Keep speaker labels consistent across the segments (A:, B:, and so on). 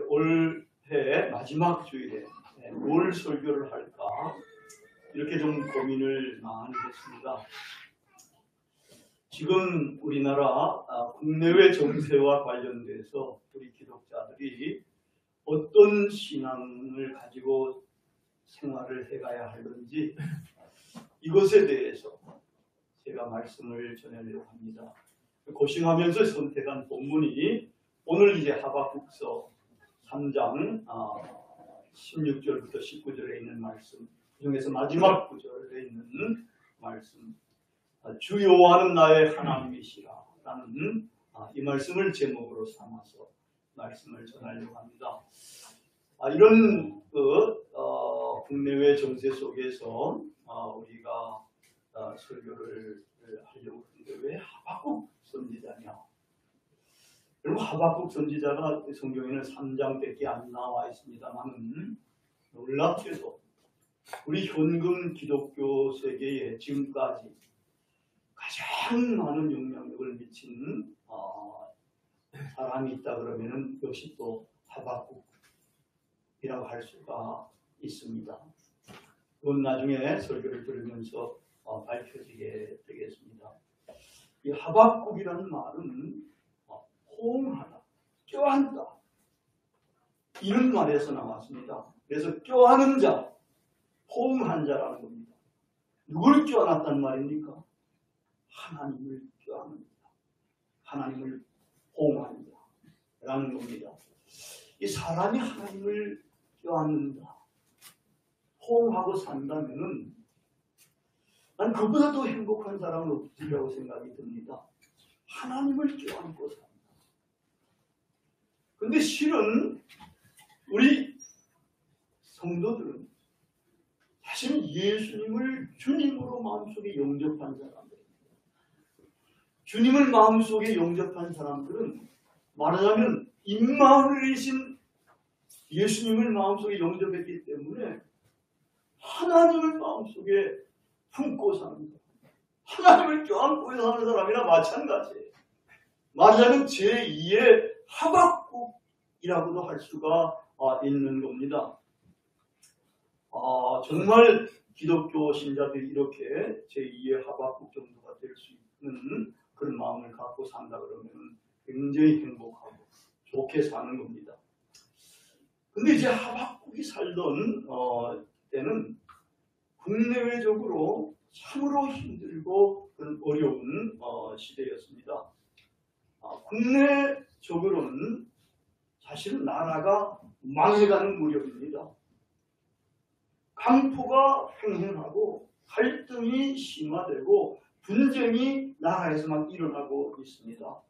A: 올해 마지막 주일에 뭘 설교를 할까 이렇게 좀 고민을 많이 했습니다. 지금 우리나라 국내외 정세와 관련돼서 우리 기독자들이 어떤 신앙을 가지고 생활을 해가야 하는지 이것에 대해서 제가 말씀을 전하려고 합니다. 고심하면서 선택한 본문이 오늘 이제 하박국서 3장 16절부터 19절에 있는 말씀, 그 중에서 마지막 구절에 있는 말씀, 주 여호와는 나의 하나님이시라 라는 이 말씀을 제목으로 삼아서 말씀을 전하려고 합니다. 이런 국내외 정세 속에서 우리가 설교를 하려고 하는데 왜 하박국 선지자냐? 여러분, 하박국 선지자가 성경에는 3장밖에 안 나와 있습니다만 놀랍게도 우리 현금 기독교 세계에 지금까지 가장 많은 영향력을 미친 사람이 있다 그러면은 역시 또 하박국이라고 할 수가 있습니다. 그건 나중에 설교를 들으면서 밝혀지게 되겠습니다. 이 하박국이라는 말은 호응하다, 껴안다 이런 말에서 나왔습니다. 그래서 껴안은 자, 호응한 자라는 겁니다. 누구를 껴안았단 말입니까? 하나님을 껴안는다, 하나님을 호응하는 자라는 겁니다. 이 사람이 하나님을 껴안는다, 호응하고 산다면은 난 그보다 더 행복한 사람은 없으리라고 생각이 듭니다. 하나님을 껴안고 산다. 근데 실은 우리 성도들은 사실 예수님을 주님으로 마음속에 영접한 사람들입니다. 주님을 마음속에 영접한 사람들은 말하자면 임마누엘이신 예수님을 마음속에 영접했기 때문에 하나님을 마음속에 품고 삽니다. 하나님을 껴안고 사는 사람이나 마찬가지예요. 말하자면 제2의 하박국이라고도 할 수가 있는 겁니다. 정말 기독교 신자들이 이렇게 제2의 하박국 정도가 될 수 있는 그런 마음을 갖고 산다 그러면 굉장히 행복하고 좋게 사는 겁니다. 근데 이제 하박국이 살던 때는 국내외적으로 참으로 힘들고 그런 어려운 시대였습니다. 국내적으로는 사실은 나라가 망해가는 무렵입니다. 강포가 횡행하고 갈등이 심화되고 분쟁이 나라에서 막 일어나고 있습니다.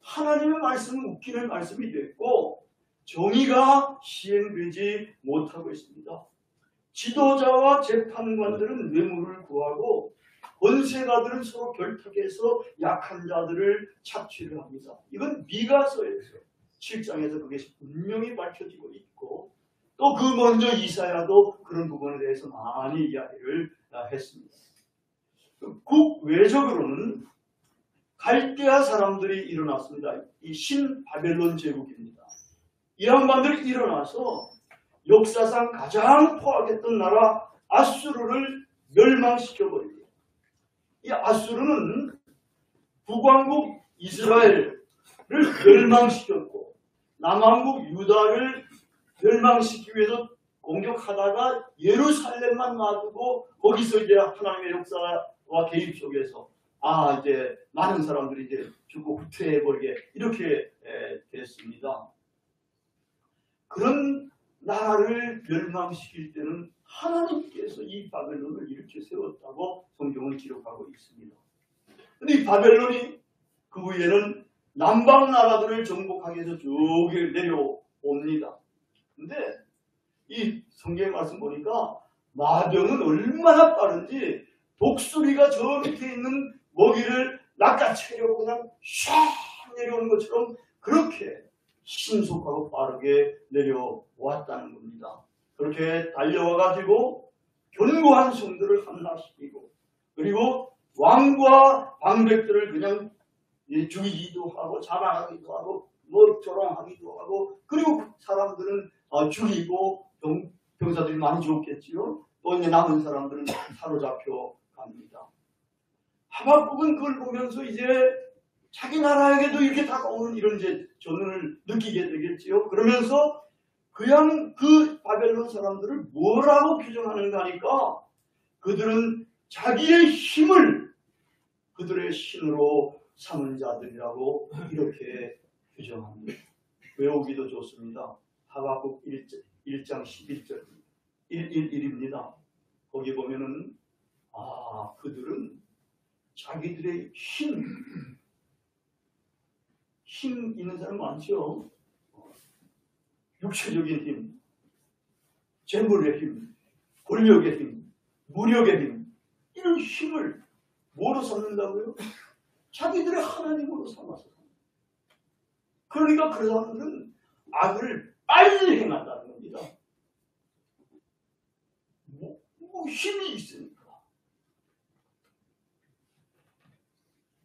A: 하나님의 말씀은 웃기는 말씀이 됐고 정의가 시행되지 못하고 있습니다. 지도자와 재판관들은 뇌물을 구하고 권세가들은 서로 결탁해서 약한 자들을 착취를 합니다. 이건 미가서에서 7장에서 그게 분명히 밝혀지고 있고 또 그 먼저 이사야도 그런 부분에 대해서 많이 이야기를 했습니다. 국외적으로는 갈대아 사람들이 일어났습니다. 이 신바벨론 제국입니다. 이 양반들이 일어나서 역사상 가장 포악했던 나라 아수르를 멸망시켜버립니다. 이 아수르는 북왕국 이스라엘을 멸망시켰고 남왕국 유다를 멸망시키기 위해서 공격하다가 예루살렘만 놔두고 거기서 이제 하나님의 역사와 개입 속에서 이제 많은 사람들이 이제 죽고 후퇴해버리게 이렇게 됐습니다. 그런 나라를 멸망시킬 때는 하나님께서 이 바벨론을 이렇게 세웠다고 성경을 기록하고 있습니다. 그런데 이 바벨론이 그 후에는 남방 나라들을 정복하기 위해서 쭉 내려옵니다. 근데 이 성경의 말씀 보니까 마병은 얼마나 빠른지 독수리가 저 밑에 있는 먹이를 낚아채려고 그냥 샥 내려오는 것처럼 그렇게 신속하고 빠르게 내려왔다는 겁니다. 그렇게 달려와가지고 견고한 성들을 함락시키고 그리고 왕과 방백들을 그냥 죽이기도 하고 자만하기도 하고 조롱하기도 하고 그리고 사람들은 죽이고 병사들이 많이 죽었겠지요. 또 이제 남은 사람들은 사로잡혀 갑니다. 하박국은 그걸 보면서 이제 자기 나라에게도 이렇게 다가오는 이런 이제 전운을 느끼게 되겠지요. 그러면서 그냥 그 바벨론 사람들을 뭐라고 규정하는가 하니까 그들은 자기의 힘을 그들의 신으로 삼은 자들이라고 이렇게 규정합니다. 외우기도 좋습니다. 하박국 1장 11절 111입니다. 거기 보면은 그들은 자기들의 힘 있는 사람 많죠. 육체적인 힘, 재물의 힘, 권력의 힘, 무력의 힘, 이런 힘을 뭐로 삼는다고요? 자기들의 하나님으로 삼아서. 그러니까 그 사람들은 악을 빨리 행한다는 겁니다. 힘이 있으니까.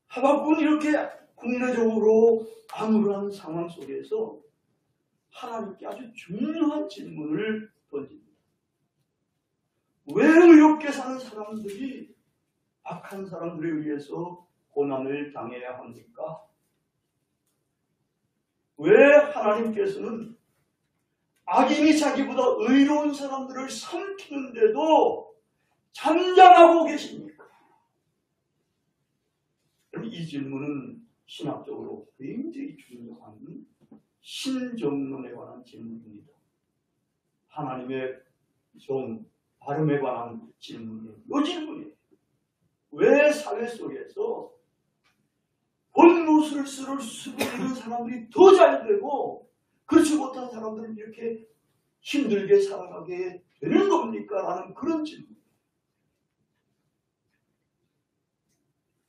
A: 하박국은 이렇게 국내적으로 암울한 상황 속에서 하나님께 아주 중요한 질문을 던집니다. 왜 의롭게 사는 사람들이 악한 사람들에 의해서 고난을 당해야 합니까? 왜 하나님께서는 악인이 자기보다 의로운 사람들을 삼키는데도 잠잠하고 계십니까? 이 질문은 신학적으로 굉장히 중요한 신정론에 관한 질문입니다. 하나님의 종, 발음에 관한 질문이에요. 이 질문이에요. 왜 사회 속에서 본무술수를 수고하는 사람들이 더 잘 되고 그렇지 못한 사람들은 이렇게 힘들게 살아가게 되는 겁니까? 라는 그런 질문.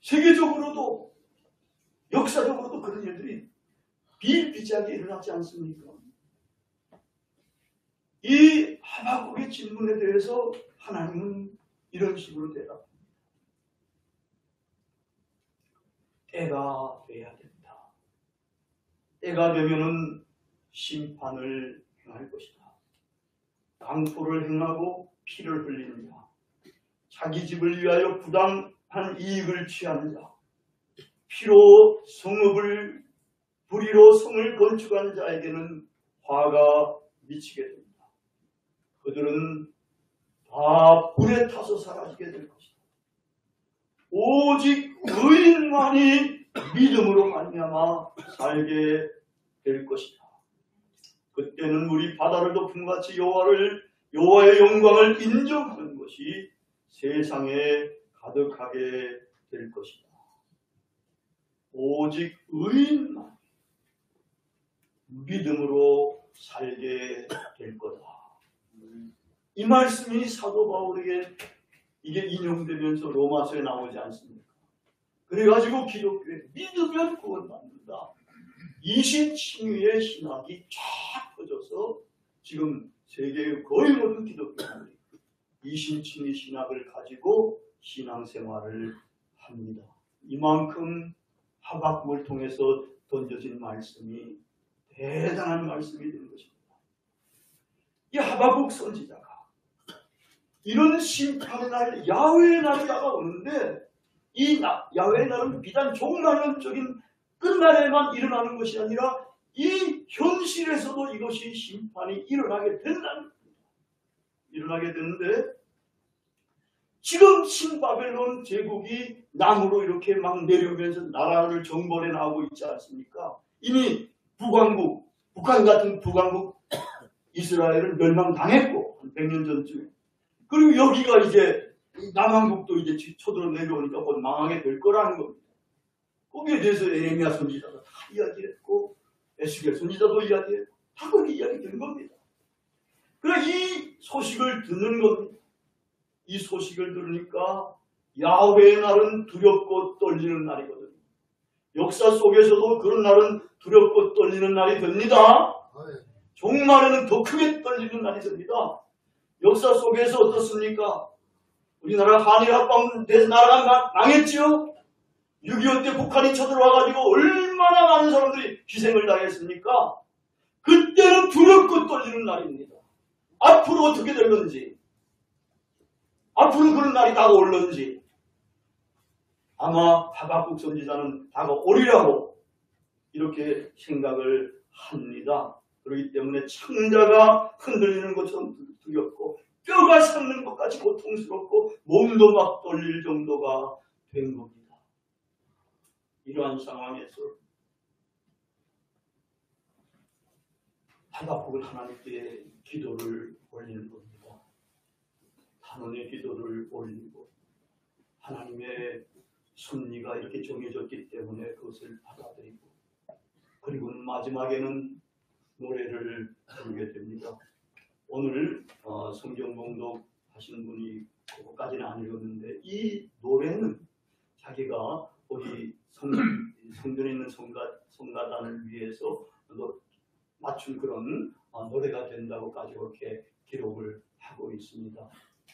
A: 세계적으로도 역사적으로도 그런 일들이 비일비재하게 일어나지 않습니까? 이 하박국의 질문에 대해서 하나님은 이런 식으로 대답합니다. 때가 돼야 된다. 때가 되면은 심판을 행할 것이다. 강포를 행하고 피를 흘린 자, 자기 집을 위하여 부당한 이익을 취한 자, 피로 성읍을 불의로 성을 건축한 자에게는 화가 미치게 됩니다. 그들은 다 불에 타서 사라지게 될 것이다. 오직 의인만이 믿음으로 말미암아 살게 될 것이다. 그때는 우리 바다를 덮은 같이 여호와의 영광을 인정하는 것이 세상에 가득하게 될 것이다. 오직 의인만 믿음으로 살게 될 거다. 이 말씀이 사도 바울에게 이게 인용되면서 로마서에 나오지 않습니까? 그래가지고 기독교에 믿으면 구원받는다. 이신칭의의 신학이 쫙 퍼져서 지금 세계의 거의 모든 기독교인들이 이신칭의 신학을 가지고 신앙생활을 합니다. 이만큼 하박국을 통해서 던져진 말씀이 대단한 말씀이 된 것입니다. 이 하박국 선지자가 이런 심판의 날, 야훼의 날이 다가오는데 이 야훼의 날은 비단 종말론적인 끝날에만 일어나는 것이 아니라 이 현실에서도 이것이 심판이 일어나게 된다는 겁니다. 일어나게 되는데 지금 신바벨론 제국이 남으로 이렇게 막 내려오면서 나라를 정벌해 나오고 있지 않습니까? 이미 북한 같은 북왕국 이스라엘을 멸망당했고 한 100년 전쯤에 그리고 여기가 이제 남한국도 이제 쳐들어 내려오니까 곧 망하게 될 거라는 겁니다. 거기에 대해서 에레미야 선지자가 다 이야기했고 에스겔 선지자도 이야기했고 다 그렇게 이야기된 겁니다. 그래 이 소식을 듣는 겁니다. 이 소식을 들으니까 야훼의 날은 두렵고 떨리는 날이거든요. 역사 속에서도 그런 날은 두렵고 떨리는 날이 됩니다. 종말에는 더 크게 떨리는 날이 됩니다. 역사 속에서 어떻습니까? 우리나라 한일합방돼서 나라가 망했지요? 6.25 때 북한이 쳐들어와가지고 얼마나 많은 사람들이 희생을 당했습니까? 그때는 두렵고 떨리는 날입니다. 앞으로 어떻게 될런지, 앞으로 그런 날이 다가올런지 아마 하박국 선지자는 다가오리라고 이렇게 생각을 합니다. 그렇기 때문에 창자가 흔들리는 것처럼 두렵고 뼈가 삭는 것까지 고통스럽고 몸도 막 떨릴 정도가 된 겁니다. 이러한 상황에서 하박국은 하나님께 기도를 올리는 겁니다. 단원의 기도를 올리고 하나님의 섭리가 이렇게 정해졌기 때문에 그것을 받아들이고 그리고는 마지막에는 노래를 부르게 됩니다. 오늘 성경 봉독 하시는 분이 그것까지는 안 읽었는데 이 노래는 자기가 우리 성전에 있는 성가단을 위해서 맞춘 그런 노래가 된다고까지 그렇게 기록을 하고 있습니다.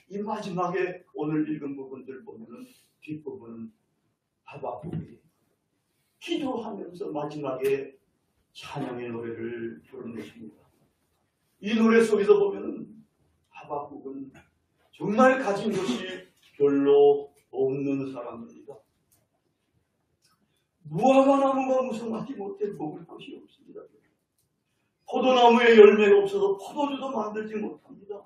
A: 이 마지막에 오늘 읽은 부분들 보면은 뒷부분은 하박국이 기도하면서 마지막에 찬양의 노래를 부르는 것입니다. 이 노래 속에서 보면은 하박국은 정말 가진 것이 별로 없는 사람입니다. 무화과 나무가 무성하지 못해 먹을 것이 없습니다. 포도나무에 열매가 없어서 포도주도 만들지 못합니다.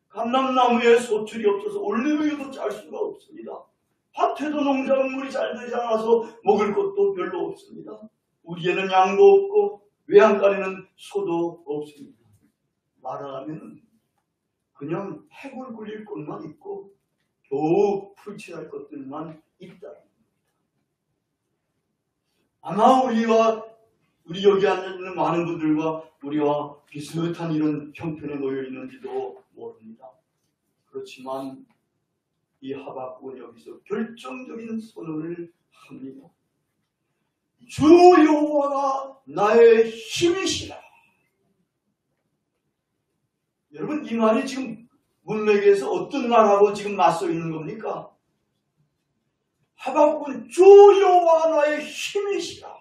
A: 감람나무에 소출이 없어서 올리브유도 짤 수가 없습니다. 밭에도 농작물이 잘 되지 않아서 먹을 것도 별로 없습니다. 우리에는 양도 없고 외양간에는 소도 없습니다. 말하자면 그냥 해골 굴릴 것만 있고 겨우 풀칠할 것들만 있다. 아마 우리 여기 앉아있는 많은 분들과 우리와 비슷한 이런 형편에 놓여 있는지도 모릅니다. 그렇지만 이 하박국은 여기서 결정적인 선언을 합니다. 주 여호와가 나의 힘이시라. 여러분 이 말이 지금 문맥에서 어떤 말하고 지금 맞서 있는 겁니까? 하박국은 주 여호와가 나의 힘이시라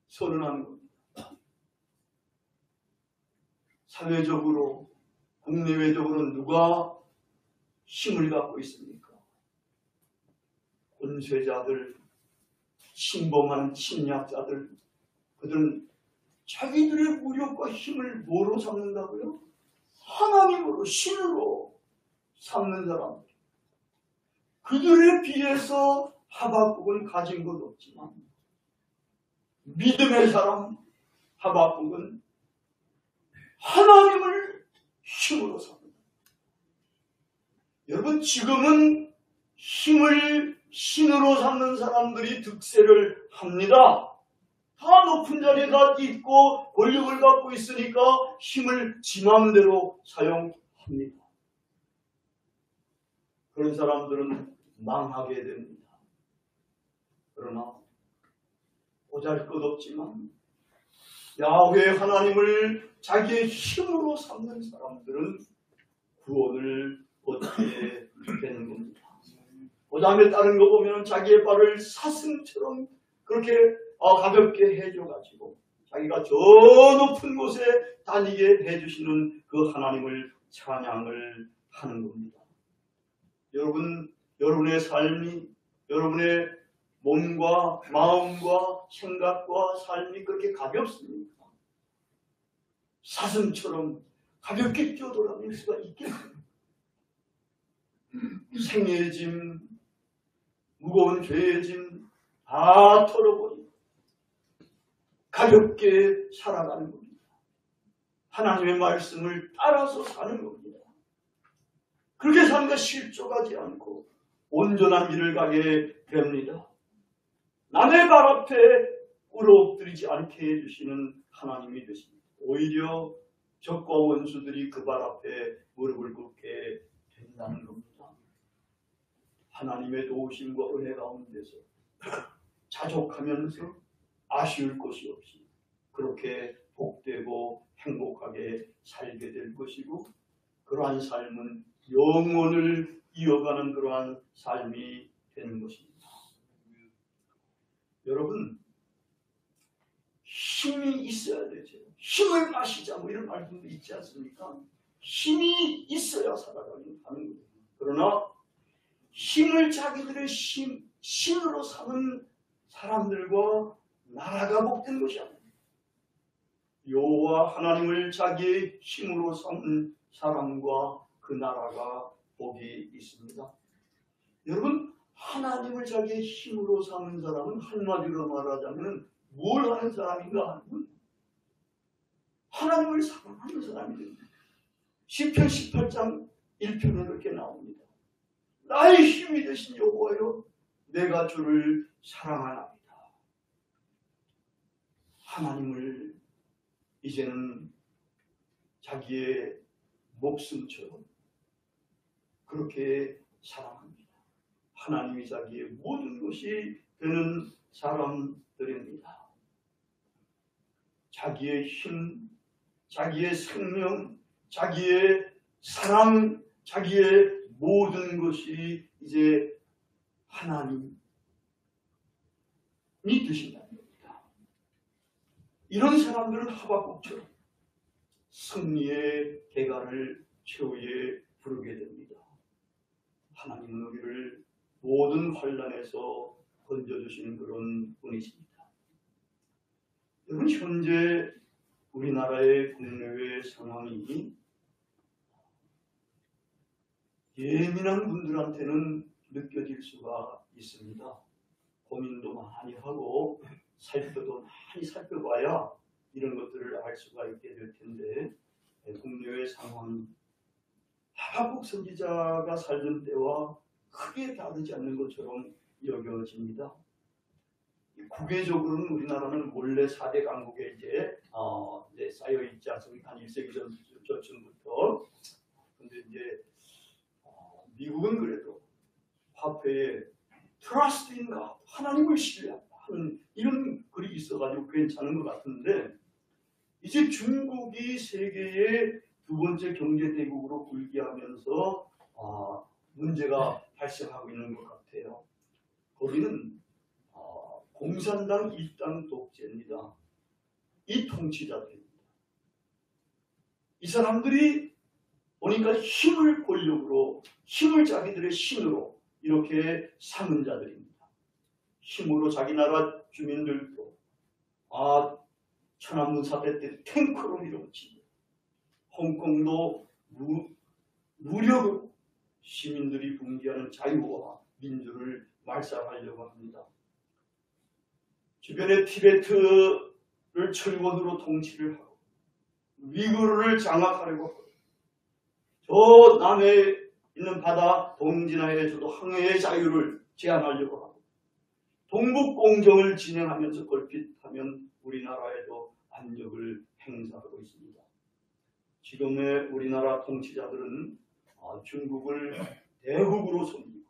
A: 선언하는 겁니다. 사회적으로 국내외적으로 누가 힘을 갖고 있습니까? 권세자들, 침범하는 침략자들, 그들은 자기들의 무력과 힘을 뭐로 삼는다고요? 하나님으로, 신으로 삼는 사람들. 그들에 비해서 하박국은 가진 것 없지만 믿음의 사람 하박국은 하나님을 힘으로 삼는다. 여러분 지금은 힘을 신으로 삼는 사람들이 득세를 합니다. 다 높은 자리에 다 있고 권력을 갖고 있으니까 힘을 지 맘대로 사용합니다. 그런 사람들은 망하게 됩니다. 그러나 보잘것없지만 야훼 하나님을 자기의 힘으로 삼는 사람들은 구원을 얻게 되는 겁니다. 그 다음에 다른 거 보면 자기의 발을 사슴처럼 그렇게 가볍게 해줘가지고 자기가 저 높은 곳에 다니게 해주시는 그 하나님을 찬양을 하는 겁니다. 여러분, 여러분의 삶이, 여러분의 몸과 마음과 생각과 삶이 그렇게 가볍습니까? 사슴처럼 가볍게 뛰어돌아다닐 수가 있겠습니까? 생의 짐, 무거운 죄의 짐 다 털어버리고 가볍게 살아가는 겁니다. 하나님의 말씀을 따라서 사는 겁니다. 그렇게 사는데 실족하지 않고 온전한 길을 가게 됩니다. 남의 발 앞에 꿇어엎드리지 않게 해주시는 하나님이 되십니다. 오히려 적과 원수들이 그 발 앞에 무릎을 꿇게 된다는 겁니다. 하나님의 도우심과 은혜 가운데서 자족하면서 아쉬울 것이 없이 그렇게 복되고 행복하게 살게 될 것이고 그러한 삶은 영원을 이어가는 그러한 삶이 되는 것입니다. 여러분 힘이 있어야 되죠. 힘을 마시자 뭐 이런 말씀도 있지 않습니까? 힘이 있어야 살아가는 거예요. 그러나 힘을 자기들의 신으로 삼은 사람들과 나라가 복된 것이 아닙니다. 여호와 하나님을 자기의 힘으로 삼은 사람과 그 나라가 복이 있습니다. 여러분, 하나님을 자기의 힘으로 삼은 사람은 한마디로 말하자면 뭘 하는 사람인가 하면 하나님을 사랑하는 사람이 됩니다. 시편 18장 1편에 이렇게 나옵니다. 나의 힘이 되신 여호와여, 내가 주를 사랑하나이다. 하나님을 이제는 자기의 목숨처럼 그렇게 사랑합니다. 하나님이 자기의 모든 것이 되는 사람들입니다. 자기의 힘, 자기의 생명, 자기의 사랑, 자기의 모든 것이 이제 하나님이 되신다는 겁니다. 이런 사람들은 하박국처럼 승리의 계가를 최후에 부르게 됩니다. 하나님은 우리를 모든 환난에서 건져주시는 그런 분이십니다. 여러분, 현재 우리나라의 국내외 상황이 예민한 분들한테는 느껴질 수가 있습니다. 고민도 많이 하고 살펴도 많이 살펴봐야 이런 것들을 알 수가 있게 될 텐데, 국내외 상황, 하박국 선지자가 살던 때와 크게 다르지 않는 것처럼 여겨집니다. 국외적으로는 우리나라는 원래 4대 강국에 이제 쌓여 있지 않습니까? 한 1세기 전쯤부터. 근데 이제 미국은 그래도 화폐에 Trust in God, 하나님을 신뢰하는 이런 글이 있어가지고 괜찮은 것 같은데, 이제 중국이 세계의 두 번째 경제 대국으로 불기하면서 문제가 발생하고 있는 것 같아요. 거기는 공산당 일당 독재입니다. 이 통치자들입니다. 이 사람들이 보니까 힘을 권력으로, 힘을 자기들의 신으로 이렇게 삼은 자들입니다. 힘으로 자기 나라 주민들도 천안문 사태 때 탱크로 밀어붙이고, 홍콩도 무력으로 시민들이 붕괴하는 자유와 민주를 말살하려고 합니다. 주변에 티베트를 철권으로 통치를 하고 위구르를 장악하려고 하고, 저 남해 있는 바다 동진하에서도 항해의 자유를 제한하려고 하고, 동북공정을 진행하면서 걸핏하면 우리나라에도 압력을 행사하고 있습니다. 지금의 우리나라 통치자들은 중국을 대국으로 섬기고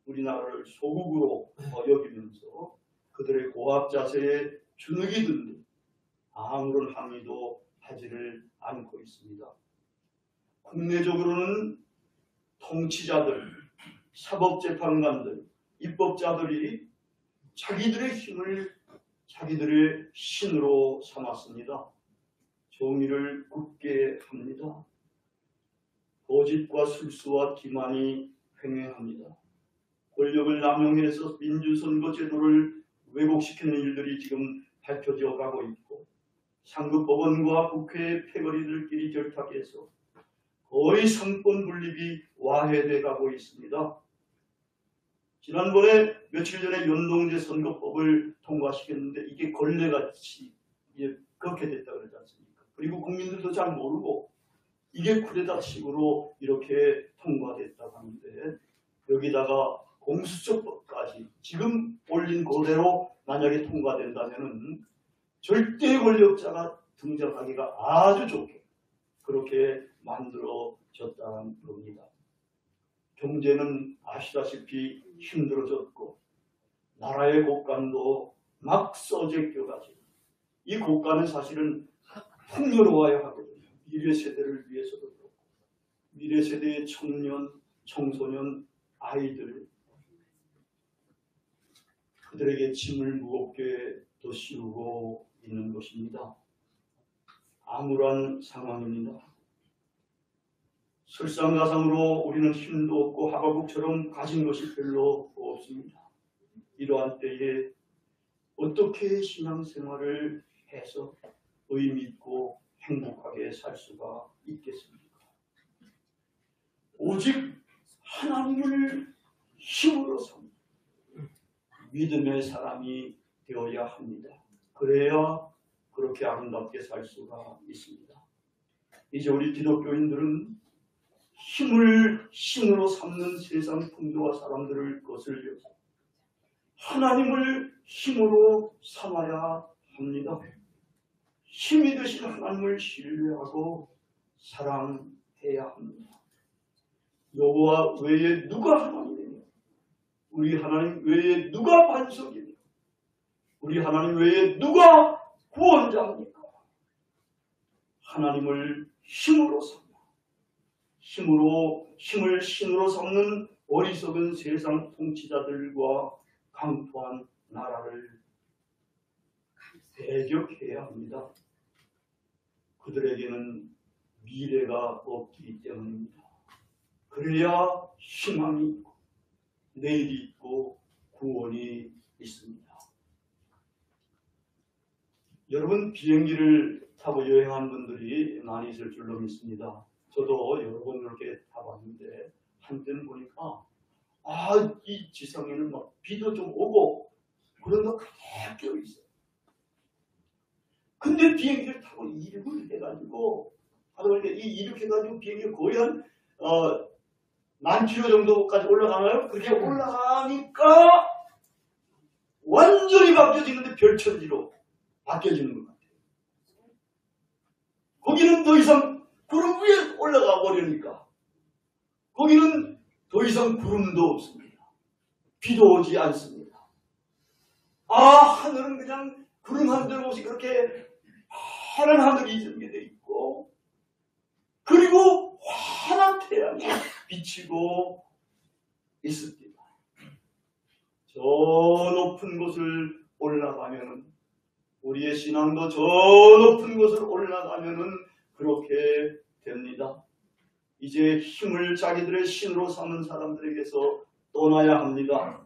A: 우리나라를 소국으로 여기면서 그들의 고압 자세에 주눅이 든 듯 아무런 항의도 하지를 않고 있습니다. 국내적으로는 통치자들, 사법재판관들, 입법자들이 자기들의 힘을 자기들의 신으로 삼았습니다. 정의를 굳게 합니다. 거짓과 술수와 기만이 횡행합니다. 권력을 남용해서 민주선거 제도를 왜곡시키는 일들이 지금 밝혀져 가고 있고, 상급법원과 국회의 패거리들끼리 결탁해서 거의 상권 분립이 와해돼 가고 있습니다. 지난번에 며칠 전에 연동제 선거법을 통과시켰는데 이게 걸레같이 그렇게 됐다 그러지 않습니까? 그리고 국민들도 잘 모르고 이게 쿠데타식으로 이렇게 통과됐다고 하는데, 여기다가 공수처법까지 지금 올린 그대로 만약에 통과된다면 절대 권력자가 등장하기가 아주 좋게 그렇게 만들어졌다는 겁니다. 경제는 아시다시피 힘들어졌고, 나라의 곳간도 막 써제껴가지고, 이 곳간은 사실은 풍요로워야 하거든요. 미래 세대를 위해서도 그렇고, 미래 세대의 청년, 청소년, 아이들, 그들에게 짐을 무겁게 더 씌우고 있는 것입니다. 암울한 상황입니다. 설상가상으로 우리는 힘도 없고 하박국처럼 가진 것이 별로 없습니다. 이러한 때에 어떻게 신앙생활을 해서 의미 있고 행복하게 살 수가 있겠습니까? 오직 하나님을 힘으로 삼는 믿음의 사람이 되어야 합니다. 그래야 그렇게 아름답게 살 수가 있습니다. 이제 우리 기독교인들은 힘을 신으로 삼는 세상 풍조와 사람들을 거슬려서 하나님을 힘으로 삼아야 합니다. 힘이 되신 하나님을 신뢰하고 사랑해야 합니다. 여호와 외에 누가 하나님이며 우리 하나님 외에 누가 반석이며 우리 하나님 외에 누가 구원자입니까? 하나님을 힘으로 삼아 힘을 신으로 삼는 어리석은 세상 통치자들과 강포한 나라를 배격해야 합니다. 그들에게는 미래가 없기 때문입니다. 그래야 희망이 있고 내일이 있고 구원이 있습니다. 여러분, 비행기를 타고 여행한 분들이 많이 있을 줄로 믿습니다. 저도 여러 번 이렇게 타봤는데 한때는 보니까 이 지상에는 막 비도 좀 오고 그런 거 가득 껴 있어요. 근데 비행기를 타고 이륙을 해가지고 이륙해가지고 비행기가 거의 한 10,000km 정도까지 올라가나요? 그렇게 올라가니까 완전히 바뀌어지는데 별천지로 바뀌어지는 것 같아요. 거기는 더 이상 구름 위에 올라가 버리니까 거기는 더 이상 구름도 없습니다. 비도 오지 않습니다. 하늘은 그냥 구름 한 점 없이 그렇게 파란 하늘이 전개되어 있고 그리고 환한 태양이 비치고 있습니다. 저 높은 곳을 올라가면은 우리의 신앙도 저 높은 곳을 올라가면은 그렇게 됩니다. 이제 힘을 자기들의 신으로 삼는 사람들에게서 떠나야 합니다.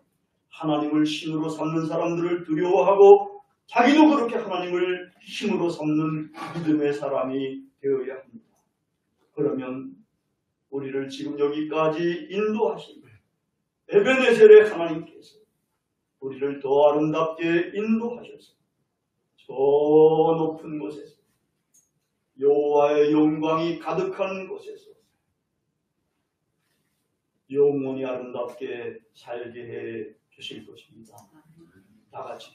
A: 하나님을 신으로 삼는 사람들을 두려워하고 자기도 그렇게 하나님을 힘으로 삼는 믿음의 사람이 되어야 합니다. 그러면 우리를 지금 여기까지 인도하신 에베네셀의 하나님께서 우리를 더 아름답게 인도하셔서 저 높은 곳에서 여호와의 영광이 가득한 곳에서 영원히 아름답게 살게 해 주실 것입니다. 다 같이